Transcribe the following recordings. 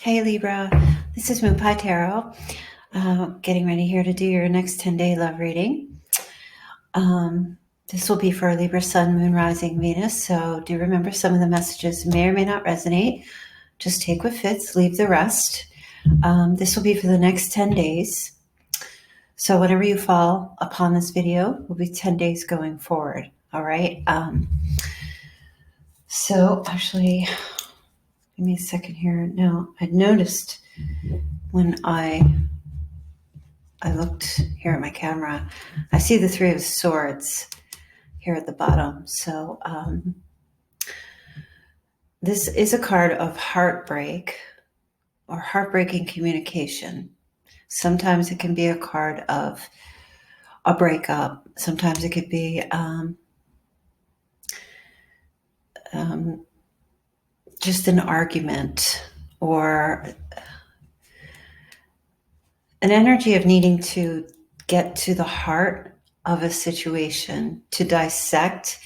Hey Libra, this is Moonpie Tarot. Getting ready here to do your next 10-day love reading. This will be for Libra, Sun, Moon, Rising, Venus. So do remember some of the messages may or may not resonate. Just take what fits, leave the rest. This will be for the next 10 days. So whenever you fall upon this video, will be 10 days going forward. All right. So actually, give me a second here. Now, I noticed when I looked here at my camera, I see the Three of Swords here at the bottom. So this is a card of heartbreak or heartbreaking communication. Sometimes it can be a card of a breakup. Sometimes it could be just an argument or an energy of needing to get to the heart of a situation, to dissect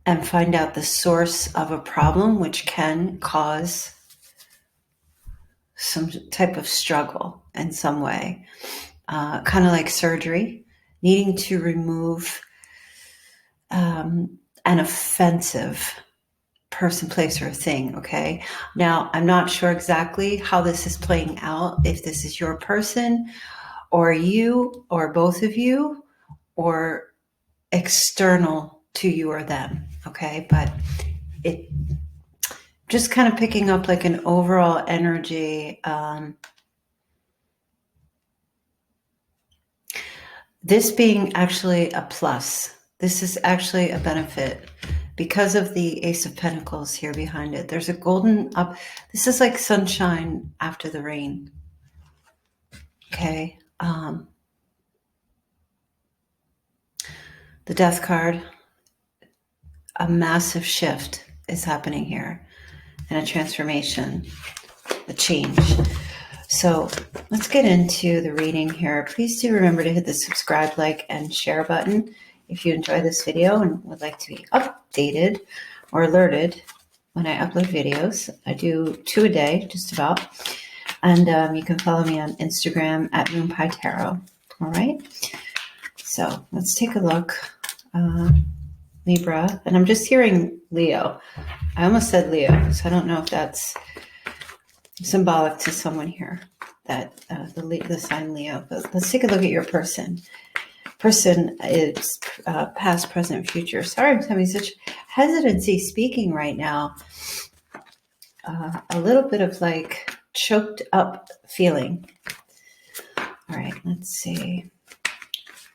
and find out the source of a problem, which can cause some type of struggle in some way. Kind of like surgery, needing to remove an offensive person, place, or thing. Okay. Now, I'm not sure exactly how this is playing out, if this is your person or you or both of you or external to you or them. Okay. But it just kind of picking up like an overall energy. This being actually a plus. This is actually a benefit because of the Ace of Pentacles here behind it. There's a golden up. This is like sunshine after the rain. Okay. The Death card. A massive shift is happening here and a transformation, a change. So let's get into the reading here. Please do remember to hit the subscribe, like, and share button if you enjoy this video and would like to be updated or alerted when I upload videos. I do 2 a day, just about. And you can follow me on Instagram at Moonpie Tarot. All right. So let's take a look. Libra, and I'm just hearing Leo. I almost said Leo, so I don't know if that's symbolic to someone here, that the sign Leo. But let's take a look at your person. Person is past, present, future. Sorry, I'm having such hesitancy speaking right now. A little bit of like choked up feeling. All right, let's see.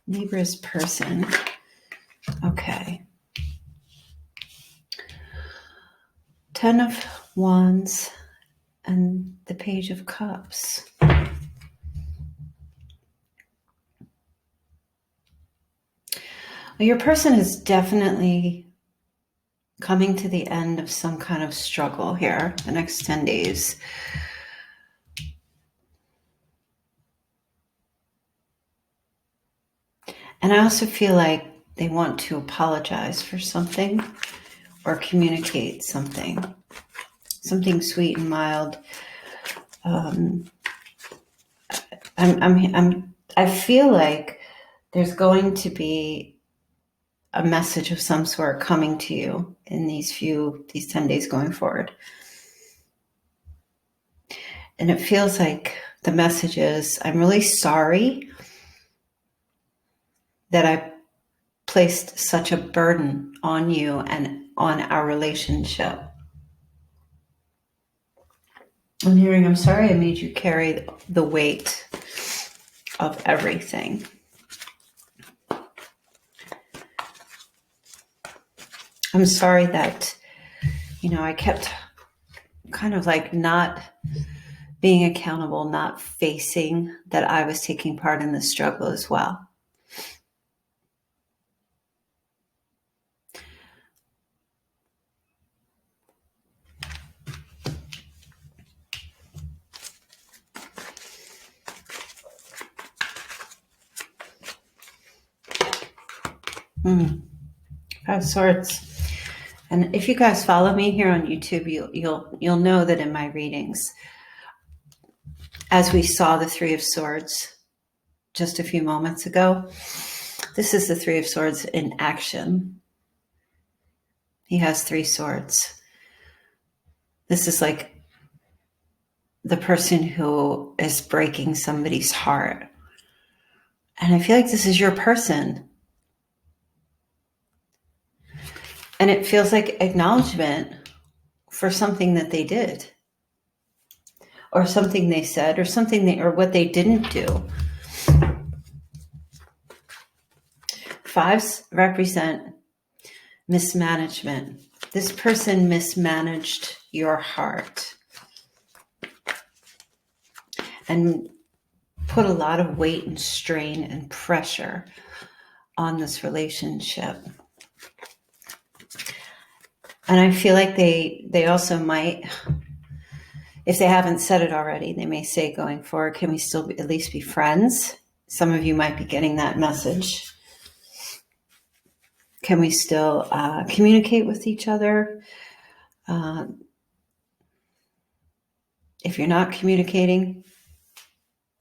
Libra's person. Okay. 10 of Wands and the Page of Cups. Your person is definitely coming to the end of some kind of struggle here the next 10 days. And I also feel like they want to apologize for something or communicate something sweet and mild. I feel like there's going to be a message of some sort coming to you in these 10 days going forward. And it feels like the message is, I'm really sorry that I placed such a burden on you and on our relationship. I'm hearing, I'm sorry I made you carry the weight of everything. I'm sorry that, I kept kind of like not being accountable, not facing that I was taking part in the struggle as well. Five of Swords. And if you guys follow me here on YouTube, you'll know that in my readings, as we saw the Three of Swords just a few moments ago, this is the Three of Swords in action. He has 3 swords. This is like the person who is breaking somebody's heart. And I feel like this is your person. And it feels like acknowledgement for something that they did, or something they said, or or what they didn't do. 5s represent mismanagement. This person mismanaged your heart and put a lot of weight and strain and pressure on this relationship. And I feel like they also might, if they haven't said it already, they may say going forward, can we still at least be friends? Some of you might be getting that message. Can we still communicate with each other? If you're not communicating,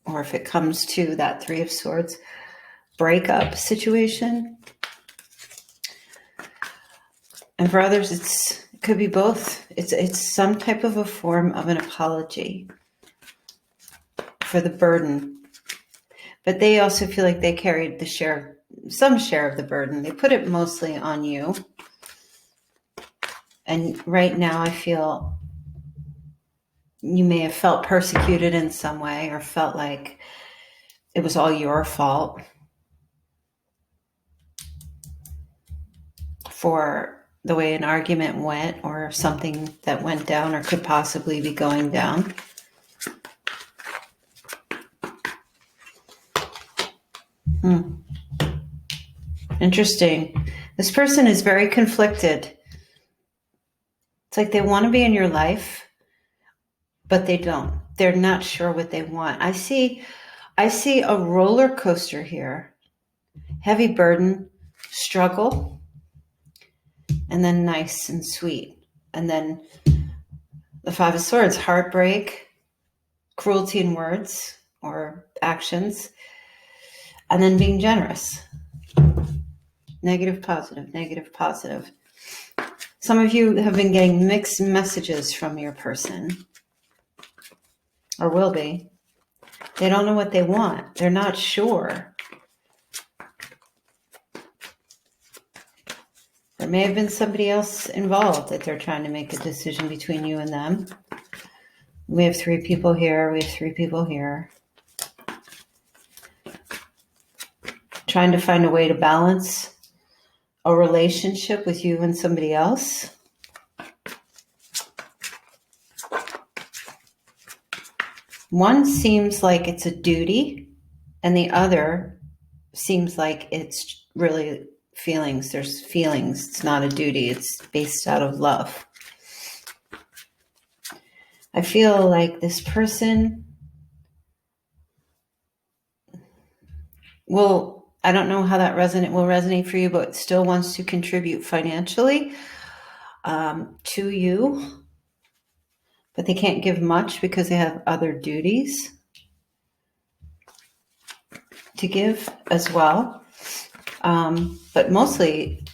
or if it comes to that Three of Swords breakup situation. And for others, it could be both. It's some type of a form of an apology for the burden. But they also feel like they carried some share of the burden. They put it mostly on you. And right now I feel you may have felt persecuted in some way, or felt like it was all your fault for the way an argument went, or something that went down or could possibly be going down. Interesting. This person is very conflicted. It's like they want to be in your life, but they don't. They're not sure what they want. I see a roller coaster here. Heavy burden, struggle, and then nice and sweet. And then the Five of Swords, heartbreak, cruelty in words or actions, and then being generous. Negative, positive, negative, positive. Some of you have been getting mixed messages from your person, or will be. They don't know what they want. They're not sure. There may have been somebody else involved that they're trying to make a decision between you and them. We have 3 people here. We have 3 people here. Trying to find a way to balance a relationship with you and somebody else. One seems like it's a duty, and the other seems like it's really feelings. There's feelings. It's not a duty. It's based out of love. I feel like this person I don't know how that will resonate for you, but still wants to contribute financially to you. But they can't give much because they have other duties to give as well. But mostly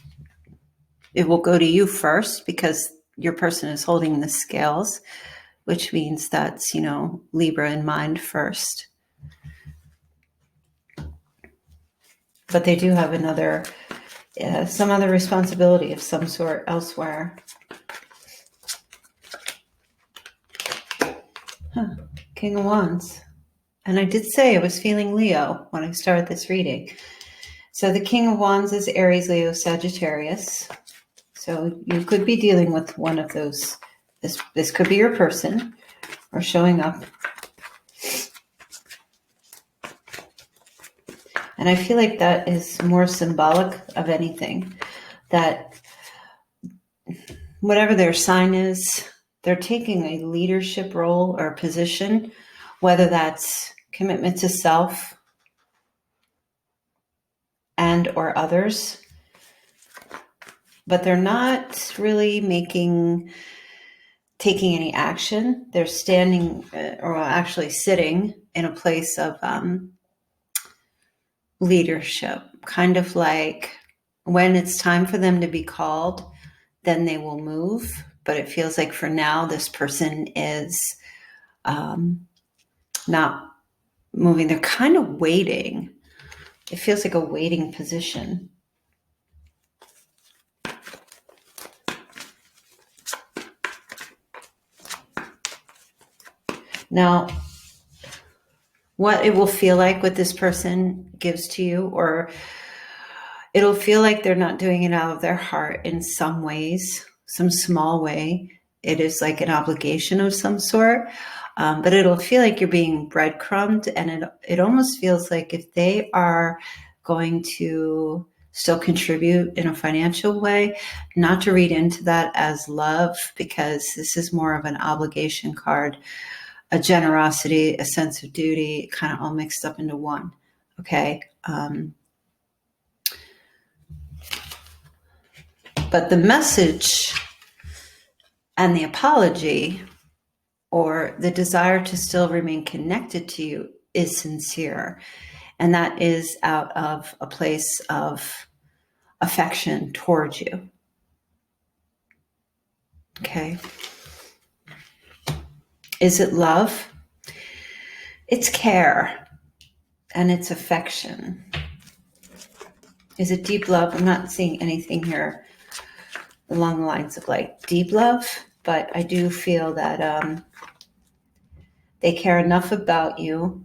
it will go to you first, because your person is holding the scales, which means that's, Libra in mind first. But they do have some other responsibility of some sort elsewhere. King of Wands. And I did say I was feeling Leo when I started this reading. So the King of Wands is Aries, Leo, Sagittarius. So you could be dealing with one of those. This could be your person, or showing up. And I feel like that is more symbolic of anything. That whatever their sign is, they're taking a leadership role or position, whether that's commitment to self and or others. but they're not really taking any action. They're standing or actually sitting in a place of leadership, kind of like when it's time for them to be called, then they will move. But it feels like for now, this person is not moving. They're kind of waiting. It feels like a waiting position. Now, what it will feel like what this person gives to you, or it'll feel like they're not doing it out of their heart in some ways, some small way. It is like an obligation of some sort, but it'll feel like you're being breadcrumbed, and it almost feels like if they are going to still contribute in a financial way, not to read into that as love, because this is more of an obligation card, a generosity, a sense of duty, kind of all mixed up into one. Okay. But the message and the apology or the desire to still remain connected to you is sincere. And that is out of a place of affection towards you. Okay. Is it love? It's care and it's affection. Is it deep love? I'm not seeing anything here along the lines of like deep love, but I do feel that they care enough about you.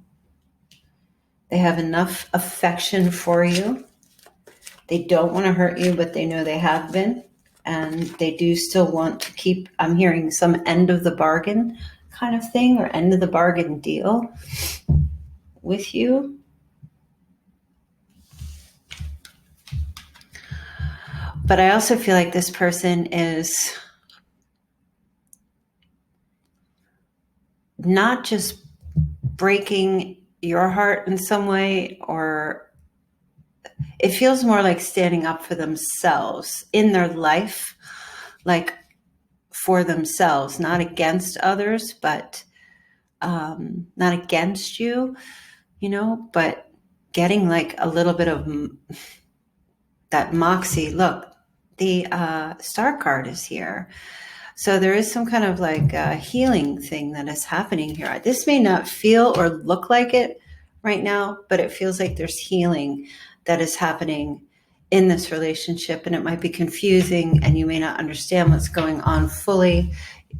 They have enough affection for you. They don't want to hurt you, but they know they have been. And they do still want to keep, I'm hearing some end of the bargain kind of thing, or end of the bargain deal with you. But I also feel like this person is not just breaking your heart in some way, or it feels more like standing up for themselves in their life, like for themselves, not against others, but not against you, but getting like a little bit of that moxie. Look, the star card is here. So there is some kind of like healing thing that is happening here. This may not feel or look like it right now, but it feels like there's healing that is happening in this relationship, and it might be confusing and you may not understand what's going on fully,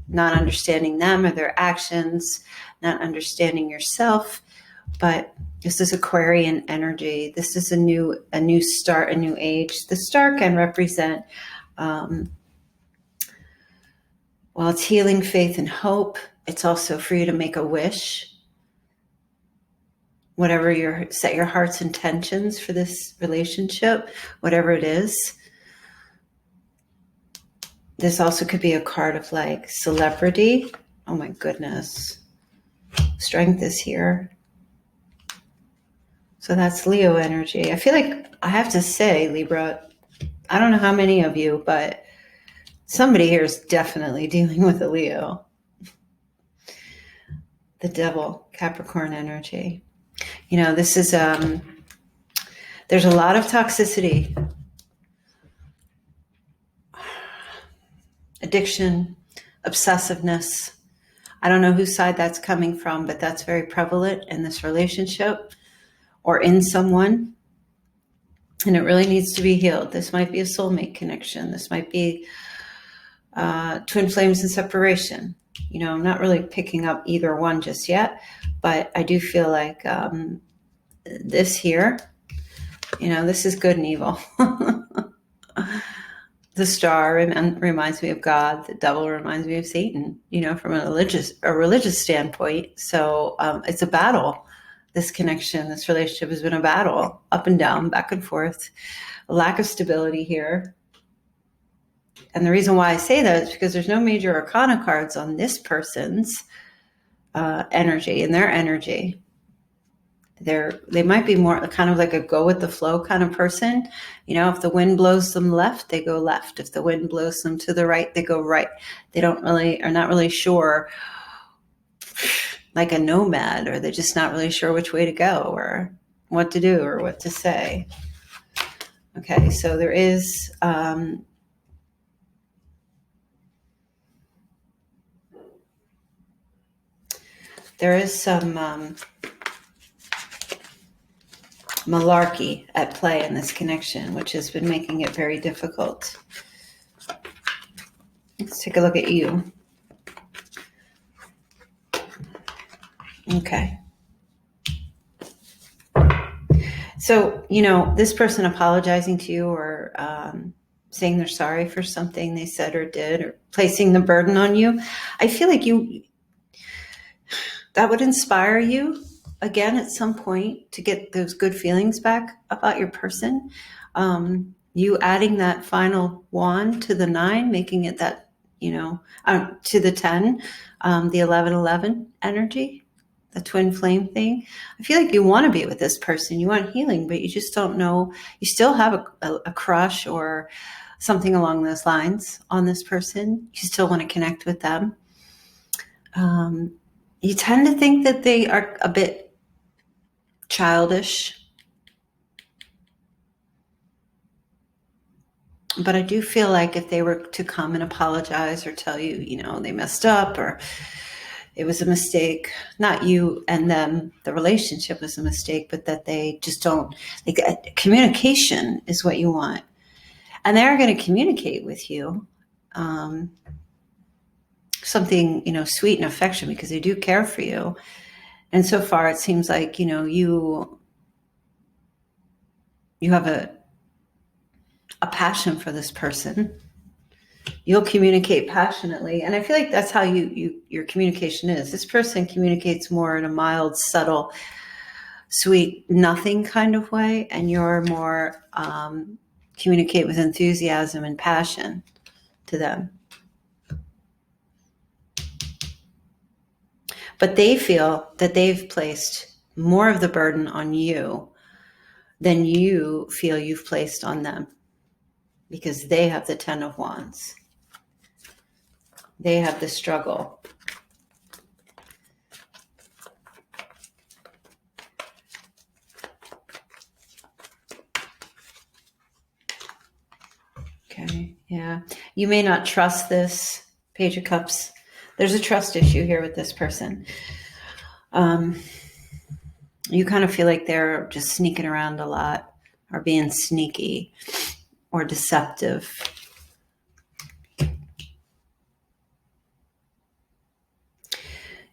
not understanding them or their actions, not understanding yourself. But this is Aquarian energy. This is a new start, a new age. The star can represent well, it's healing, faith, and hope. It's also for you to make a wish. Whatever set your heart's intentions for this relationship, whatever it is. This also could be a card of like celebrity. Oh my goodness. Strength is here. So that's Leo energy. I feel like I have to say, Libra, I don't know how many of you, but somebody here is definitely dealing with a Leo. The devil, Capricorn energy. This is, there's a lot of toxicity, addiction, obsessiveness. I don't know whose side that's coming from, but that's very prevalent in this relationship or in someone. And it really needs to be healed. This might be a soulmate connection. This might be twin flames and separation. I'm not really picking up either one just yet, but I do feel like this here, this is good and evil. The star reminds me of God. The devil reminds me of Satan, from a religious standpoint. So it's a battle. This connection, this relationship has been a battle, up and down, back and forth, a lack of stability here. And the reason why I say that is because there's no major arcana cards on this person's energy, and their energy. They might be more kind of like a go with the flow kind of person. If the wind blows them left, they go left. If the wind blows them to the right, they go right. They are not really sure, like a nomad, or they're just not really sure which way to go or what to do or what to say. Okay, so there is some malarkey at play in this connection, which has been making it very difficult. Let's take a look at you. Okay. So, this person apologizing to you or saying they're sorry for something they said or did, or placing the burden on you, I feel like that would inspire you again at some point to get those good feelings back about your person. You adding that final wand to the 9, making it that, to the 10, the 11-11 energy, the twin flame thing. I feel like you want to be with this person. You want healing, but you just don't know. You still have a crush or something along those lines on this person. You still want to connect with them. You tend to think that they are a bit childish. But I do feel like if they were to come and apologize or tell you, they messed up or it was a mistake, not you and them, the relationship was a mistake, but that they just don't, communication is what you want. And they're going to communicate with you something, sweet and affection, because they do care for you. And so far it seems like, you have a passion for this person. You'll communicate passionately. And I feel like that's how your communication is. This person communicates more in a mild, subtle, sweet, nothing kind of way. And you're more communicate with enthusiasm and passion to them. But they feel that they've placed more of the burden on you than you feel you've placed on them, because they have the 10 of Wands. They have the struggle. Okay, yeah. You may not trust this Page of Cups. There's a trust issue here with this person. You kind of feel like they're just sneaking around a lot, or being sneaky or deceptive.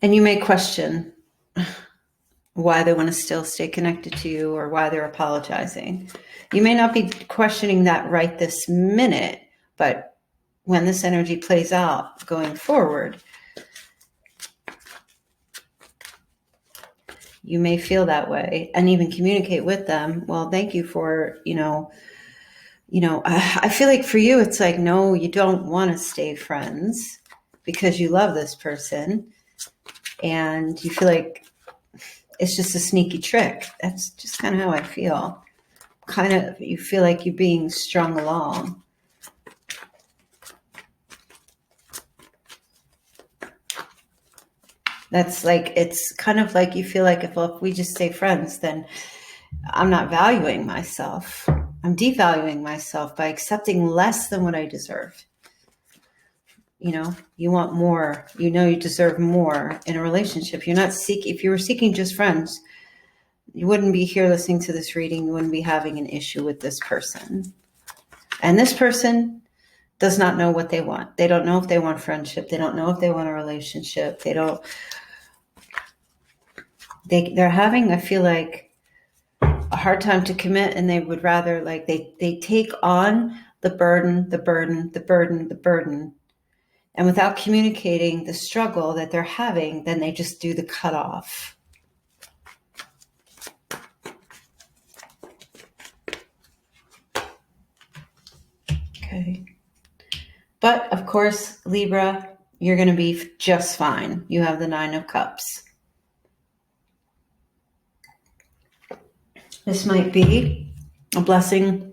And you may question why they want to still stay connected to you or why they're apologizing. You may not be questioning that right this minute, but when this energy plays out going forward, you may feel that way and even communicate with them. Well, thank you for, I feel like for you, it's like, no, you don't want to stay friends because you love this person. And you feel like it's just a sneaky trick. That's just kind of how I feel. You feel like you're being strung along. That's like, it's kind of like you feel like if we just stay friends, then I'm not valuing myself. I'm devaluing myself by accepting less than what I deserve. You want more. You deserve more in a relationship. You're not seeking. If you were seeking just friends, you wouldn't be here listening to this reading. You wouldn't be having an issue with this person. And this person does not know what they want. They don't know if they want friendship. They don't know if they want a relationship. They're having, I feel like, a hard time to commit, and they would rather, like, they take on the burden, and without communicating the struggle that they're having, then they just do the cutoff. Okay. But of course, Libra, you're going to be just fine. You have the 9 of Cups. This might be a blessing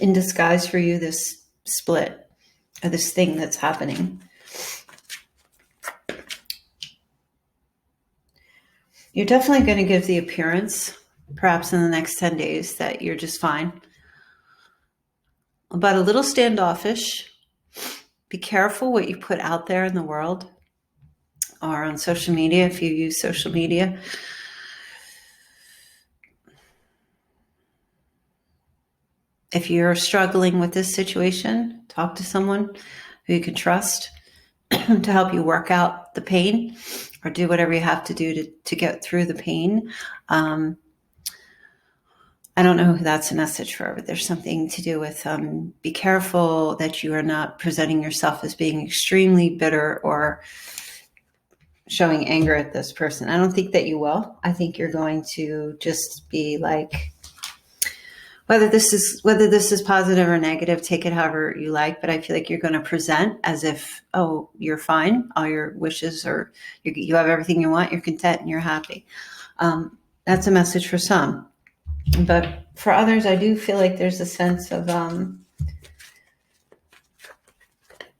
in disguise for you, this split or this thing that's happening. You're definitely going to give the appearance, perhaps in the next 10 days, that you're just fine. But a little standoffish. Be careful what you put out there in the world or on social media if you use social media. If you're struggling with this situation, talk to someone who you can trust to help you work out the pain or do whatever you have to do to get through the pain. I don't know who that's a message for, but there's something to do with be careful that you are not presenting yourself as being extremely bitter or showing anger at this person. I don't think that you will. I think you're going to just be like, whether this is positive or negative, take it however you like. But I feel like you're going to present as if, oh, you're fine. All your wishes are, you have everything you want. You're content and you're happy. That's a message for some. But for others, I do feel like there's a sense of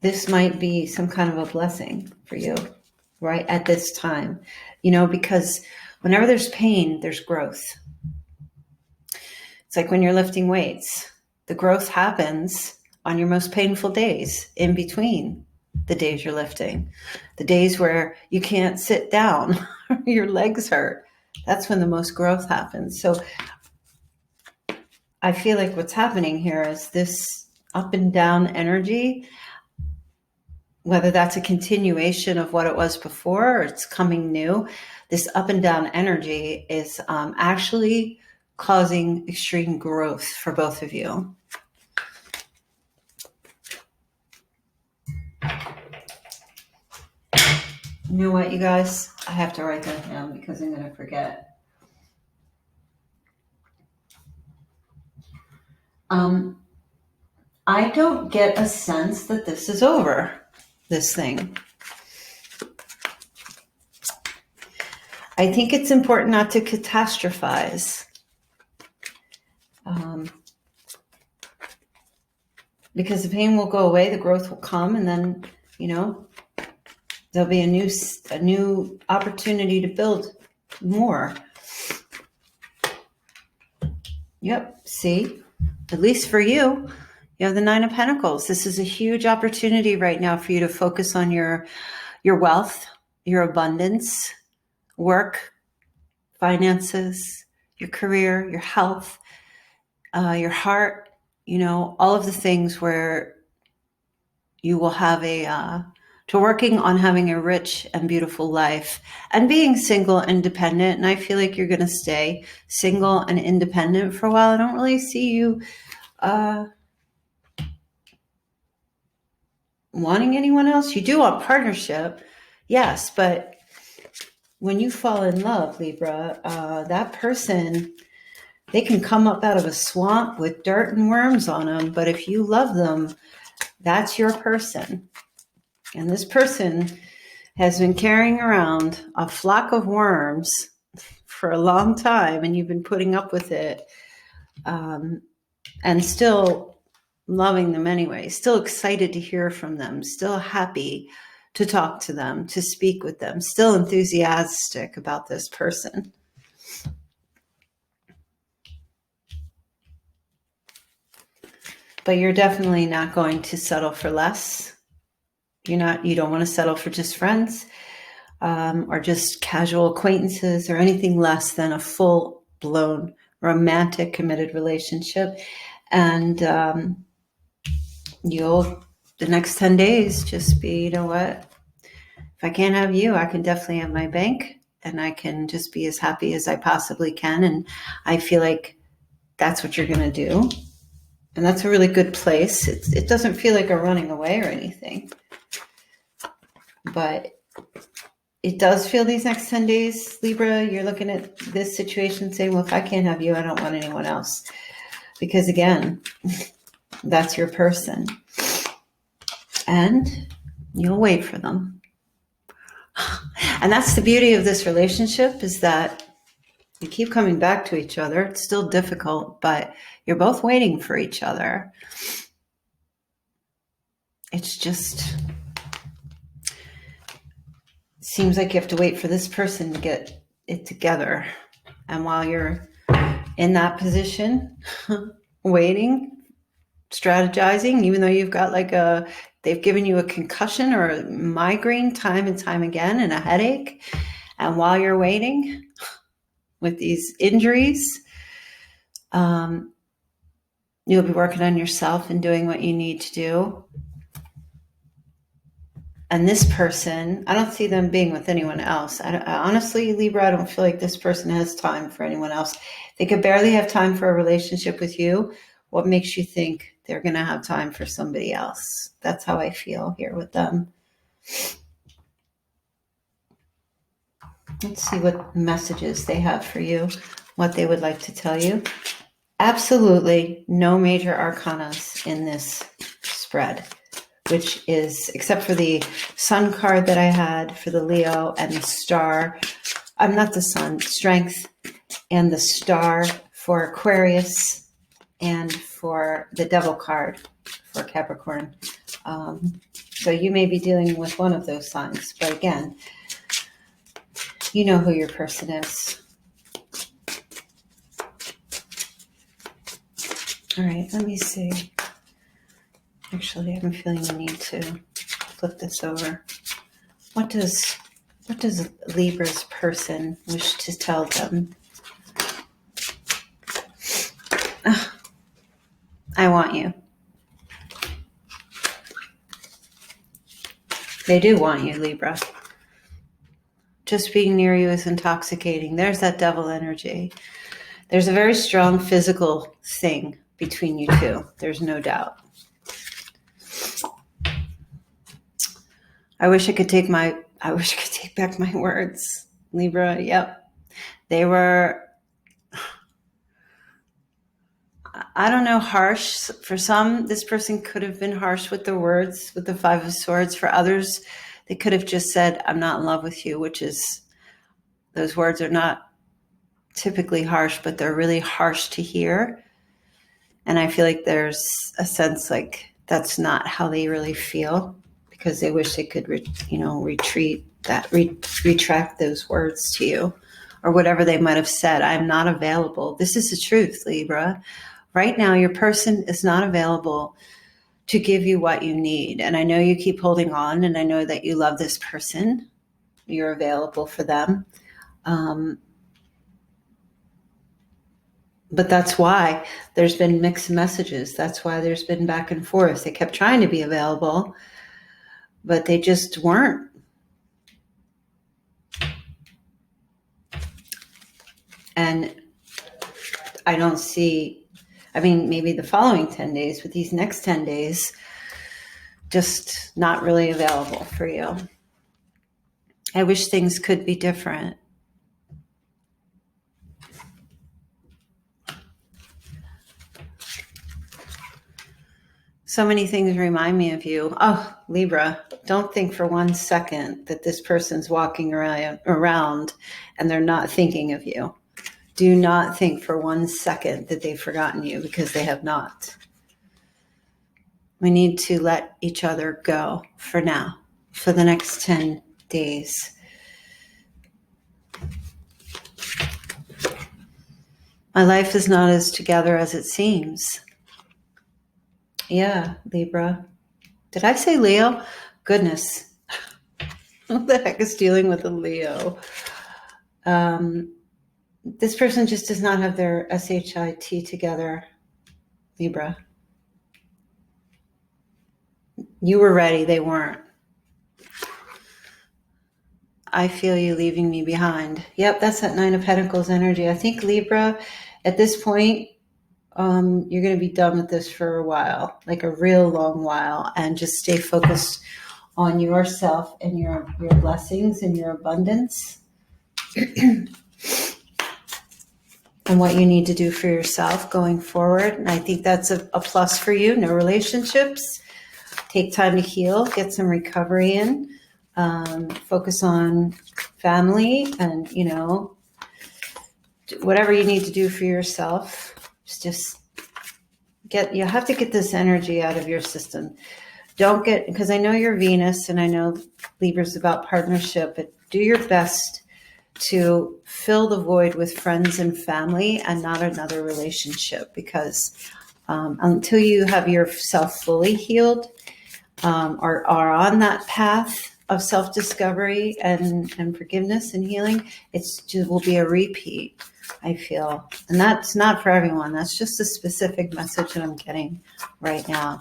this might be some kind of a blessing for you, right, at this time. Because whenever there's pain, there's growth. It's like when you're lifting weights. The growth happens on your most painful days, in between the days you're lifting. The days where you can't sit down, your legs hurt. That's when the most growth happens. So I feel like what's happening here is this up and down energy, whether that's a continuation of what it was before or it's coming new, this up and down energy is actually causing extreme growth for both of you. You know what, you guys? I have to write that down because I'm going to forget. I don't get a sense that this is over, this thing. I think it's important not to catastrophize. Because the pain will go away, the growth will come, and then, there'll be a new opportunity to build more. Yep, see? At least for you, you have the Nine of Pentacles. This is a huge opportunity right now for you to focus on your wealth, your abundance, work, finances, your career, your health, your heart, all of the things where you will have to working on having a rich and beautiful life and being single and independent. And I feel like you're going to stay single and independent for a while. I don't really see you wanting anyone else. You do want partnership, yes, but when you fall in love, Libra, that person, they can come up out of a swamp with dirt and worms on them, but if you love them, that's your person. And this person has been carrying around a flock of worms for a long time, and you've been putting up with it, and still loving them anyway, still excited to hear from them, still happy to talk to them, to speak with them, still enthusiastic about this person. But you're definitely not going to settle for less. You don't want to settle for just friends or just casual acquaintances or anything less than a full-blown romantic committed relationship. And the next 10 days just be, you know what? If I can't have you, I can definitely have my bank, and I can just be as happy as I possibly can. And I feel like that's what you're going to do. And that's a really good place. It doesn't feel like a running away or anything. But it does feel these next 10 days, Libra, you're looking at this situation saying, well, if I can't have you, I don't want anyone else. Because again, that's your person. And you'll wait for them. And that's the beauty of this relationship, is that You keep coming back to each other. It's still difficult, but you're both waiting for each other. It's just seems like you have to wait for this person to get it together. And while you're in that position, waiting, strategizing, even though you've got they've given you a concussion or a migraine time and time again and a headache. And while you're waiting with these injuries, you'll be working on yourself and doing what you need to do. And this person, I don't see them being with anyone else. Honestly, Libra, I don't feel like this person has time for anyone else. They could barely have time for a relationship with you. What makes you think they're going to have time for somebody else? That's how I feel here with them. Let's see what messages they have for you, what they would like to tell you. Absolutely no major arcanas in this spread, which is, except for the sun card that I had for the Leo and the star. I'm not the sun, strength, and the star for Aquarius and for the devil card for Capricorn. So you may be dealing with one of those signs, but again, you know who your person is. All right, let me see. Actually, I'm feeling the need to flip this over. What does Libra's person wish to tell them? I want you. They do want you, Libra. Just being near you is intoxicating. There's that devil energy. There's a very strong physical thing between you two. There's no doubt. I wish I could take back my words, Libra. Yep. They were, I don't know, harsh. For some, this person could have been harsh with the words, with the Five of Swords. For others, they could have just said, I'm not in love with you, which is, those words are not typically harsh, but they're really harsh to hear. And I feel like there's a sense like that's not how they really feel, because they wish they could, retract those words to you, or whatever they might have said. I'm not available. This is the truth, Libra. Right now, your person is not available to give you what you need. And I know you keep holding on, and I know that you love this person. You're available for them. But that's why there's been mixed messages. That's why there's been back and forth. They kept trying to be available, but they just weren't. And I don't see, maybe the following 10 days, but these next 10 days, just not really available for you. I wish things could be different. So many things remind me of you. Oh, Libra, don't think for 1 second that this person's walking around and they're not thinking of you. Do not think for 1 second that they've forgotten you, because they have not. We need to let each other go for now, for the next 10 days. My life is not as together as it seems. Yeah, Libra. Did I say Leo? Goodness. What the heck is dealing with a Leo? This person just does not have their SHIT together, Libra. You were ready. They weren't. I feel you leaving me behind. Yep, that's that Nine of Pentacles energy. I think, Libra, at this point, you're going to be done with this for a while, like a real long while, and just stay focused on yourself and your blessings and your abundance and what you need to do for yourself going forward. And I think that's a plus for you. No relationships. Take time to heal, get some recovery in, focus on family and, whatever you need to do for yourself. Just you have to get this energy out of your system. Don't get, because I know you're Venus and I know Libra's about partnership, but do your best to fill the void with friends and family and not another relationship, because until you have yourself fully healed, or are on that path of self-discovery and forgiveness and healing, it's just will be a repeat, I feel. And that's not for everyone. That's just a specific message that I'm getting right now.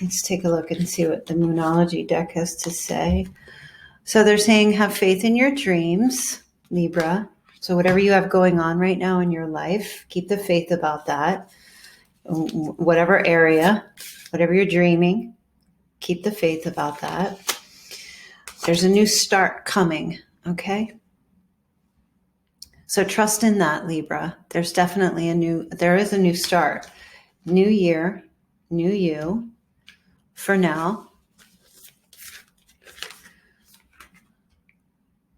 Let's take a look and see what the Moonology deck has to say. So they're saying, have faith in your dreams, Libra. So whatever you have going on right now in your life, keep the faith about that. Whatever area, whatever you're dreaming, keep the faith about that. There's a new start coming, okay? So trust in that, Libra. There's definitely there is a new start. New year, new you. For now,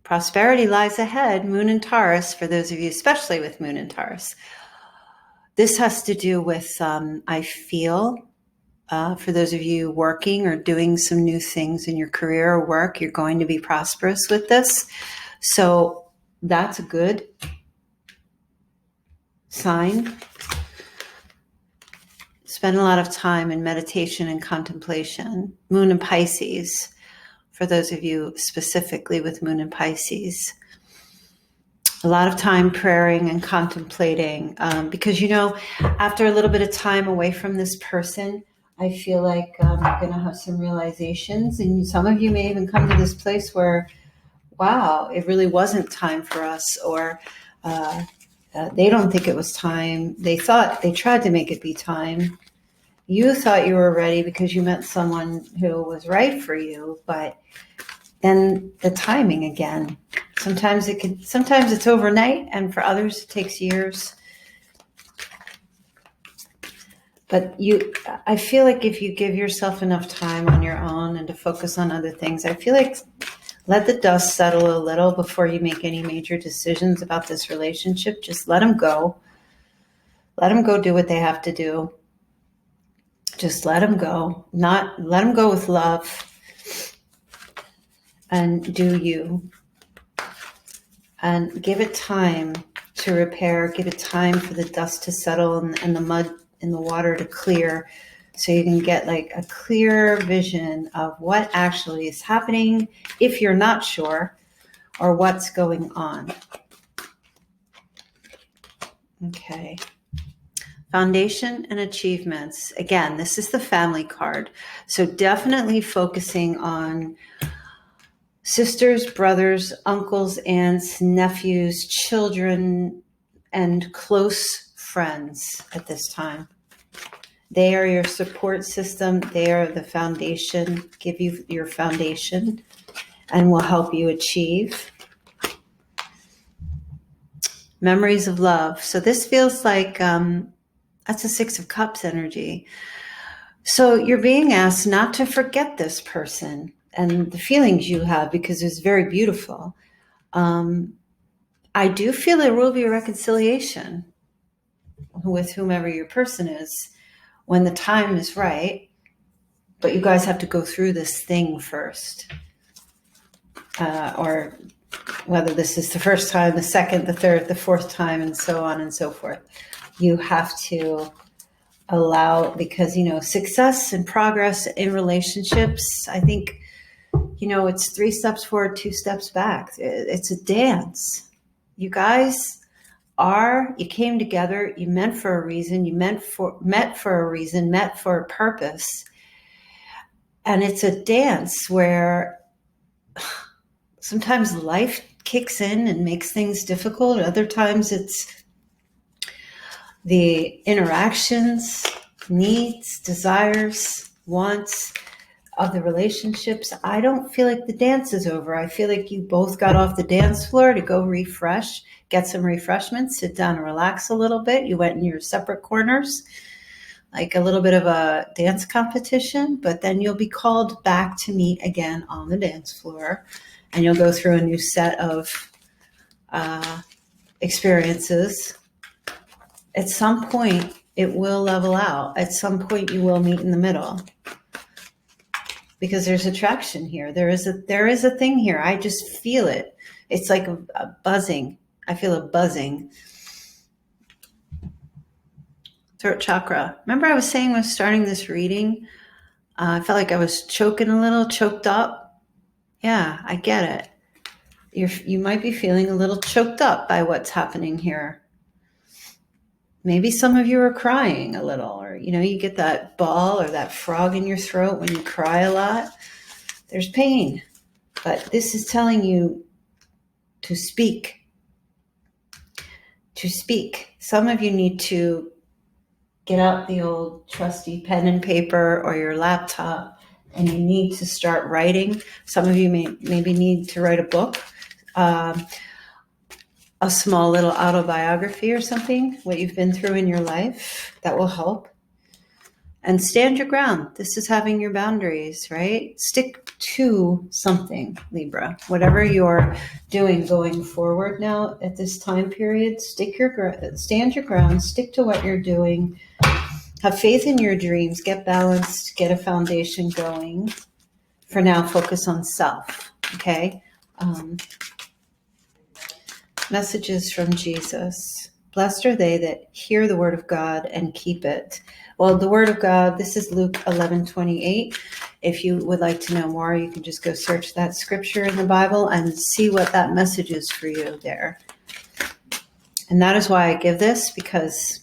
prosperity lies ahead. Moon and Taurus, for those of you, especially with Moon and Taurus. This has to do with, I feel, for those of you working or doing some new things in your career or work, you're going to be prosperous with this. So that's a good sign. Spend a lot of time in meditation and contemplation. Moon and Pisces, for those of you specifically with Moon and Pisces. A lot of time praying and contemplating, because, after a little bit of time away from this person, I feel like you're going to have some realizations. And some of you may even come to this place where, wow, it really wasn't time for us, or they don't think it was time. They tried to make it be time. You thought you were ready because you met someone who was right for you, but then the timing again. Sometimes it's overnight, and for others it takes years. But I feel like if you give yourself enough time on your own and to focus on other things, I feel like let the dust settle a little before you make any major decisions about this relationship. Just let them go. Let them go do what they have to do. Just let them go. Let them go with love. And do you. And give it time to repair. Give it time for the dust to settle and the mud in the water to clear, so you can get like a clear vision of what actually is happening if you're not sure, or what's going on. Okay. Foundation and achievements. Again, this is the family card. So definitely focusing on sisters, brothers, uncles, aunts, nephews, children, and close friends at this time. They are your support system. They are the foundation. Give you your foundation and will help you achieve. Memories of love. So this feels like that's a Six of Cups energy. So you're being asked not to forget this person and the feelings you have, because it's very beautiful. I do feel there will be a reconciliation with whomever your person is when the time is right, but you guys have to go through this thing first, or whether this is the first time, the second, the third, the fourth time, and so on and so forth. You have to allow, because success and progress in relationships, I think it's 3 steps forward, 2 steps back. It's a dance. You guys you came together, you met for a reason, met for a purpose. And it's a dance where sometimes life kicks in and makes things difficult. Other times it's the interactions, needs, desires, wants of the relationships. I don't feel like the dance is over. I feel like you both got off the dance floor to go refresh, get some refreshments, sit down and relax a little bit. You went in your separate corners, like a little bit of a dance competition, but then you'll be called back to meet again on the dance floor, and you'll go through a new set of experiences, at some point it will level out. At some point you will meet in the middle, because there's attraction here. There is a thing here. I just feel it. It's like a buzzing. I feel a buzzing. Throat chakra. Remember I was saying when starting this reading, I felt like I was choking a little, choked up. Yeah, I get it. You might be feeling a little choked up by what's happening here. Maybe some of you are crying a little, or, you get that ball or that frog in your throat when you cry a lot. There's pain, but this is telling you to speak. To speak. Some of you need to get out the old trusty pen and paper or your laptop, and you need to start writing. Some of you maybe need to write a book. A small little autobiography or something, what you've been through in your life, that will help. And stand your ground. This is having your boundaries, right? Stick to something, Libra. Whatever you're doing going forward now at this time period, stand your ground, stick to what you're doing. Have faith in your dreams, get balanced, get a foundation going. For now, focus on self, okay? Messages from Jesus. Blessed are they that hear the word of God and keep it. Well, the word of God, this is Luke 11:28. If you would like to know more, you can just go search that scripture in the Bible and see what that message is for you there. And that is why I give this, because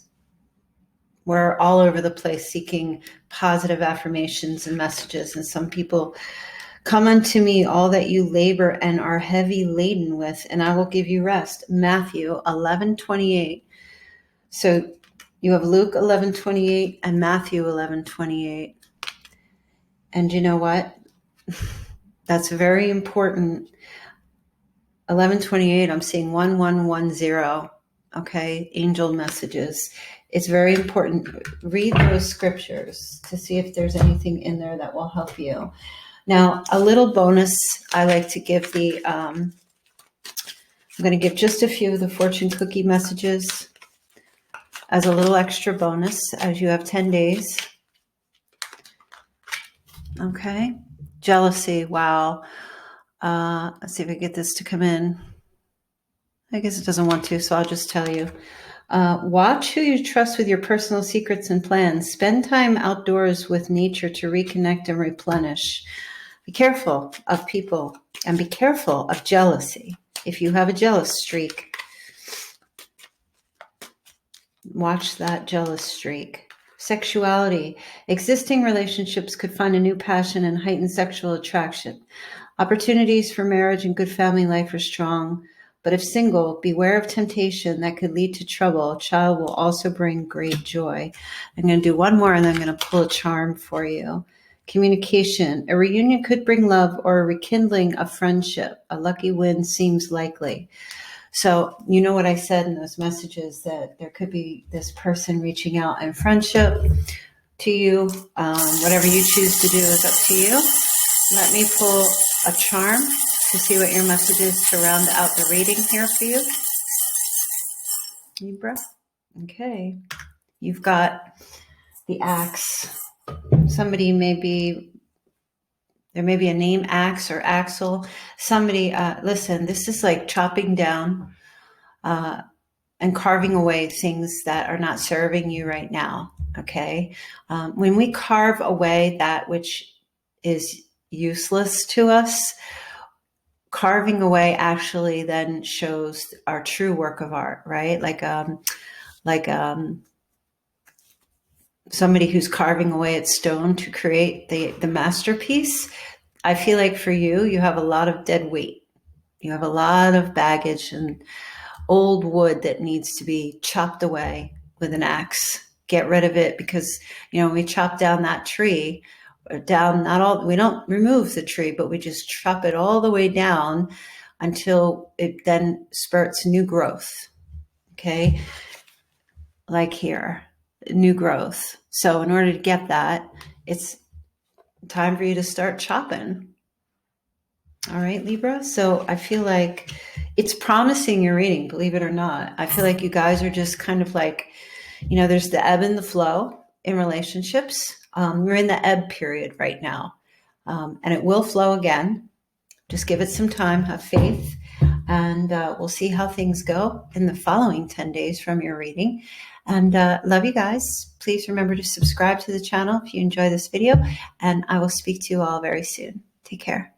we're all over the place seeking positive affirmations and messages. And some people come unto me, all that you labor and are heavy laden with, and I will give you rest. Matthew 11:28. So you have Luke 11:28 and Matthew 11:28. And you know what? That's very important. 11:28, I'm seeing 1110. Okay, angel messages. It's very important. Read those scriptures to see if there's anything in there that will help you. Now, a little bonus I like to give I'm going to give just a few of the fortune cookie messages as a little extra bonus, as you have 10 days. Okay. Jealousy. Wow. Let's see if I get this to come in. I guess it doesn't want to, so I'll just tell you. Watch who you trust with your personal secrets and plans. Spend time outdoors with nature to reconnect and replenish. Be careful of people, and be careful of jealousy. If you have a jealous streak, watch that jealous streak. Sexuality. Existing relationships could find a new passion and heightened sexual attraction. Opportunities for marriage and good family life are strong. But if single, beware of temptation that could lead to trouble. A child will also bring great joy. I'm going to do one more, and then I'm going to pull a charm for you. Communication. A reunion could bring love or a rekindling of friendship. A lucky win seems likely. So you know what I said in those messages, that there could be this person reaching out in friendship to you. Whatever you choose to do is up to you. Let me pull a charm to see what your message is to round out the reading here for you. Libra. Okay. You've got the axe. Somebody there may be a name Axe or Axel. Somebody, listen, this is like chopping down and carving away things that are not serving you right now, okay? When we carve away that which is useless to us, carving away actually then shows our true work of art, right? Like somebody who's carving away at stone to create the masterpiece. I feel like for you, you have a lot of dead weight. You have a lot of baggage and old wood that needs to be chopped away with an axe. Get rid of it, because, we chop down that tree, we don't remove the tree, but we just chop it all the way down until it then spurts new growth. Okay. Like here, new growth. So in order to get that, it's time for you to start chopping. All right, Libra. So I feel like it's promising your reading, believe it or not. I feel like you guys are just kind of like, there's the ebb and the flow in relationships. We're in the ebb period right now, and it will flow again. Just give it some time, have faith, and we'll see how things go in the following 10 days from your reading. And love you guys. Please remember to subscribe to the channel if you enjoy this video, and I will speak to you all very soon. Take care.